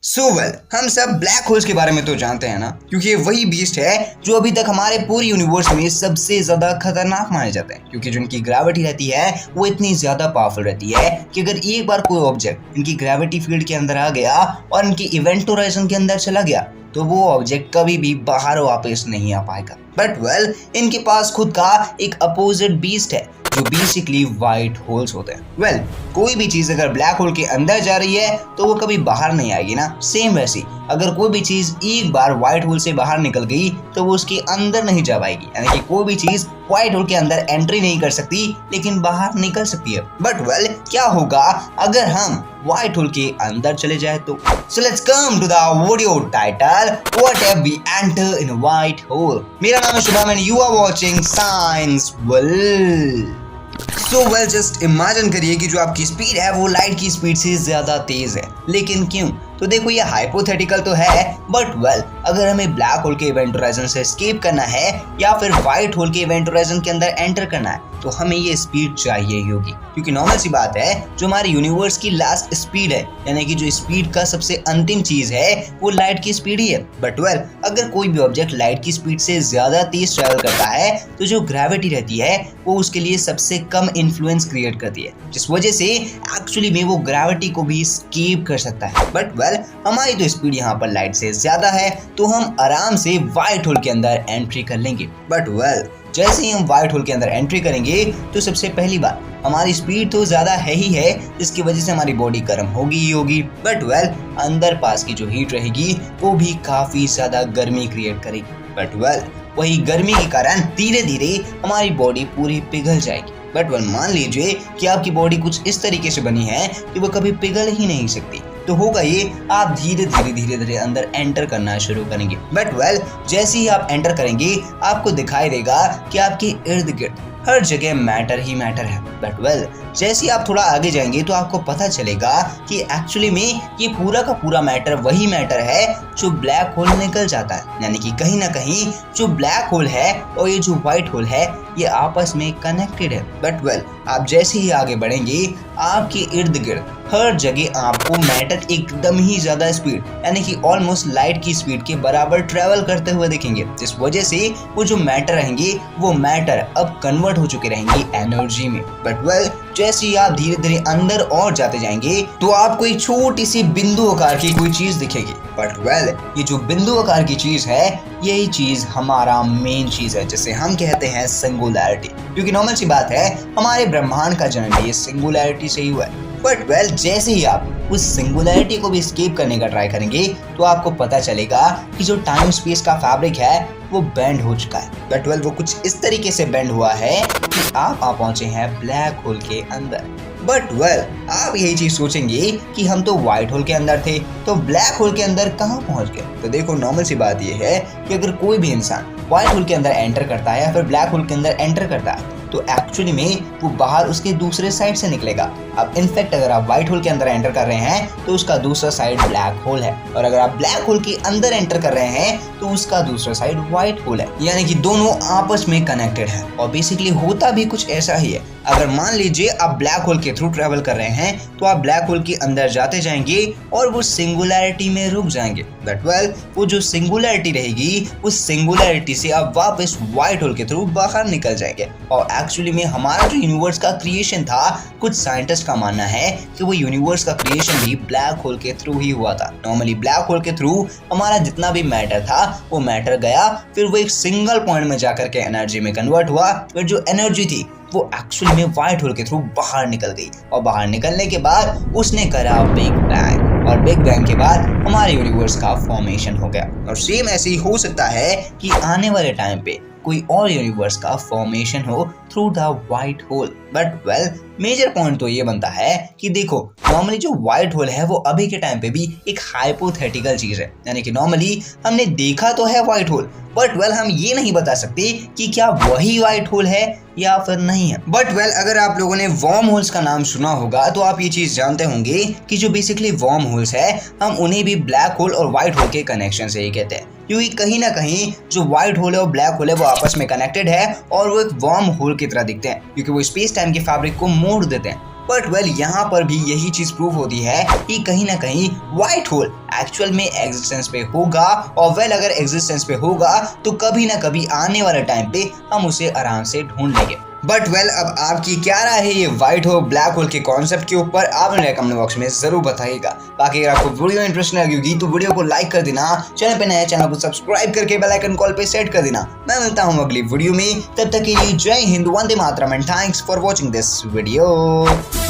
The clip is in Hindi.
हम सब ब्लैक होल्स के बारे में तो जानते हैं ना, क्योंकि ये वही बीस्ट है जो अभी तक हमारे पूरे यूनिवर्स में सबसे ज्यादा खतरनाक माने जाते हैं, क्योंकि जो इनकी ग्रेविटी रहती है वो इतनी ज्यादा पावरफुल रहती है कि अगर एक बार कोई ऑब्जेक्ट इनकी ग्रेविटी फील्ड के अंदर आ गया और इनकी इवेंट होराइजन के अंदर चला गया तो वो ऑब्जेक्ट कभी भी बाहर वापस नहीं आ पाएगा। बट इनके पास खुद का एक अपोजिट बीस्ट है जो बेसिकली व्हाइट होल्स होते हैं। कोई भी चीज अगर ब्लैक होल के अंदर जा रही है तो वो कभी बाहर नहीं आएगी ना। सेम वैसी अगर कोई भी चीज एक बार व्हाइट होल से बाहर निकल गई तो वो उसके अंदर नहीं जा पाएगी, यानी कि कोई भी चीज व्हाइट होल के अंदर एंट्री नहीं कर सकती लेकिन बाहर निकल सकती है। बट क्या होगा अगर हम व्हाइट होल के अंदर चले जाए तो? So let's come to the video title, What if we enter in a white hole? मेरा नाम है Shubham and you are watching Science World। Just imagine करिए कि जो आपकी स्पीड है वो लाइट की स्पीड से ज्यादा तेज है, लेकिन क्यों? तो देखो ये हाइपोथेटिकल तो है, बट अगर हमें ब्लैक होल के इवेंट होराइजन से एस्केप करना है या फिर व्हाइट होल के इवेंट होराइजन के अंदर एंटर करना है तो हमें ये स्पीड चाहिए होगी, क्योंकि नॉर्मल सी बात है जो हमारे यूनिवर्स की लास्ट स्पीड है, यानी कि जो स्पीड का सबसे अंतिम चीज है वो लाइट की स्पीड ही है। बट अगर कोई भी ऑब्जेक्ट लाइट की स्पीड से ज्यादा तेज ट्रैवल करता है तो जो ग्रेविटी रहती है वो उसके लिए सबसे कम इन्फ्लुएंस क्रिएट करती है, जिस वजह से एक्चुअली में वो ग्रेविटी को भी एस्केप कर सकता है। बट हमारी तो स्पीड यहाँ पर लाइट से ज्यादा है तो हम आराम से व्हाइट होल के अंदर एंट्री कर लेंगे। बट जैसे ही हम व्हाइट होल के अंदर एंट्री करेंगे तो सबसे पहली बात हमारी स्पीड तो ज्यादा है ही है, जिसकी वजह से हमारी बॉडी गर्म होगी ही होगी। बट अंदर पास की जो हीट रहेगी वो भी काफी ज्यादा गर्मी क्रिएट करेगी। बट वही गर्मी के कारण धीरे धीरे हमारी बॉडी पूरी पिघल जाएगी। बट मान लीजिए कि आपकी बॉडी कुछ इस तरीके से बनी है कि वो कभी पिघल ही नहीं सकती, तो होगा ये आप धीरे धीरे अंदर एंटर करना शुरू करेंगे। बट जैसे ही आप एंटर करेंगे आपको दिखाई देगा कि आपके इर्द गिर्द हर जगह मैटर ही मैटर है। बट जैसे ही आप थोड़ा आगे जाएंगे तो आपको पता चलेगा कि एक्चुअली में ये पूरा का पूरा मैटर वही मैटर है जो ब्लैक होल निकल जाता है, यानी कि कहीं ना कहीं जो ब्लैक होल है और ये जो व्हाइट होल है ये आपस में कनेक्टेड है। बट आप जैसे ही आगे बढ़ेंगे आपके इर्द गिर्द हर जगह आपको मैटर एकदम ही ज्यादा स्पीड, यानी कि ऑलमोस्ट लाइट की स्पीड के बराबर ट्रेवल करते हुए दिखेंगे, जिस वजह से वो जो मैटर रहेंगे वो मैटर अब कन्वर्ट हो चुके रहेंगे एनर्जी में। बट जैसे ही आप धीरे धीरे अंदर और जाते जाएंगे तो आपको एक छोटी सी बिंदु आकार की कोई चीज दिखेगी। बट ये जो बिंदु आकार की चीज है यही चीज हमारा मेन चीज है, जिसे हम कहते हैं सिंगुलैरिटी, क्योंकि नॉर्मल सी बात है हमारे ब्रह्मांड का जन्म ये सिंगुलैरिटी से ही हुआ है। बट जैसे ही आप उस सिंगुलैरिटी को भी एस्केप करने का ट्राई करेंगे तो आपको पता चलेगा कि जो टाइम स्पेस का फैब्रिक है वो बेंड हो चुका है। बट वो कुछ इस तरीके से बेंड हुआ है कि आप पहुंचे हैं ब्लैक होल के अंदर। बट आप यही चीज सोचेंगे कि हम तो व्हाइट होल के अंदर थे तो ब्लैक होल के अंदर कहाँ पहुंच गए? तो देखो नॉर्मल सी बात ये है कि अगर कोई भी इंसान व्हाइट होल के अंदर एंटर करता है या फिर ब्लैक होल के अंदर एंटर करता है तो एक्चुअली में वो बाहर उसके दूसरे साइड से निकलेगा। अब इनफैक्ट अगर आप व्हाइट होल के अंदर एंटर कर रहे हैं तो उसका दूसरा साइड ब्लैक होल है, और अगर आप ब्लैक होल के अंदर एंटर कर रहे हैं तो उसका दूसरा साइड व्हाइट होल है, यानी कि दोनों आपस में कनेक्टेड है। और बेसिकली होता भी कुछ ऐसा ही है। अगर मान लीजिए आप ब्लैक होल के थ्रू ट्रेवल कर रहे हैं तो आप ब्लैक होल के अंदर जाते जाएंगे और वो सिंगुलैरिटी में रुक जाएंगे। बट वो जो सिंगुलैरिटी रहेगी उस सिंगुलैरिटी से आप वापस व्हाइट होल के थ्रू बाहर निकल जाएंगे। और एक्चुअली में हमारा जो यूनिवर्स का क्रिएशन था, कुछ साइंटिस्ट का मानना है कि वो यूनिवर्स का क्रिएशन भी ब्लैक होल के थ्रू ही हुआ था। नॉर्मली ब्लैक होल के थ्रू हमारा जितना भी मैटर था वो मैटर गया, फिर वो एक सिंगल पॉइंट में जाकर के एनर्जी में कन्वर्ट हुआ, फिर जो एनर्जी थी वो एक्चुअली में व्हाइट होल के थ्रू बाहर निकल गई, और बाहर निकलने के बाद उसने करा बिग बैंग, और बिग बैंग के बाद हमारे यूनिवर्स का फॉर्मेशन हो गया। और सेम ऐसे ही हो सकता है कि आने वाले टाइम पे कोई और यूनिवर्स का फॉर्मेशन हो through the white hole. But major point तो ये बनता है कि देखो नॉर्मली जो व्हाइट होल है वो अभी के टाइम पे भी एक हाइपोथेटिकल चीज है, यानी कि नॉर्मली हमने देखा तो है व्हाइट होल, बट हम ये नहीं बता सकते कि क्या वही व्हाइट होल है या फिर नहीं है। बट अगर आप लोगों ने वर्म होल्स का नाम सुना होगा तो आप ये चीज जानते होंगे कि जो बेसिकली वर्म होल्स है हम उन्हें भी ब्लैक होल और व्हाइट होल के कनेक्शन से ही कहते हैं, क्योंकि कहीं ना कहीं जो व्हाइट होल है और ब्लैक होल है वो आपस में कनेक्टेड है और वो एक वर्म होल की तरह दिखते हैं, क्योंकि वो स्पेस टाइम के फैब्रिक को मोड़ देते हैं। बट वेल यहाँ पर भी यही चीज प्रूव होती है कि कहीं ना कहीं व्हाइट होल एक्चुअल में एग्जिस्टेंस पे होगा, और वेल अगर एग्जिस्टेंस पे होगा तो कभी ना कभी आने वाले टाइम पे हम उसे आराम से ढूंढ लेंगे। बट वेल अब आपकी क्या राय है ये व्हाइट होल ब्लैक होल के कॉन्सेप्ट के ऊपर, आप मेरे कमेंट बॉक्स में जरूर बताइएगा। बाकी अगर आपको वीडियो इंटरेस्टिंग लगी होगी तो वीडियो को लाइक कर देना, चैनल पे नया चैनल को सब्सक्राइब करके बेल आइकन कॉल पे सेट कर देना। मैं मिलता हूँ अगली वीडियो में, तब तक के लिए जय हिंद, वंदे मातरम and thanks for watching this video.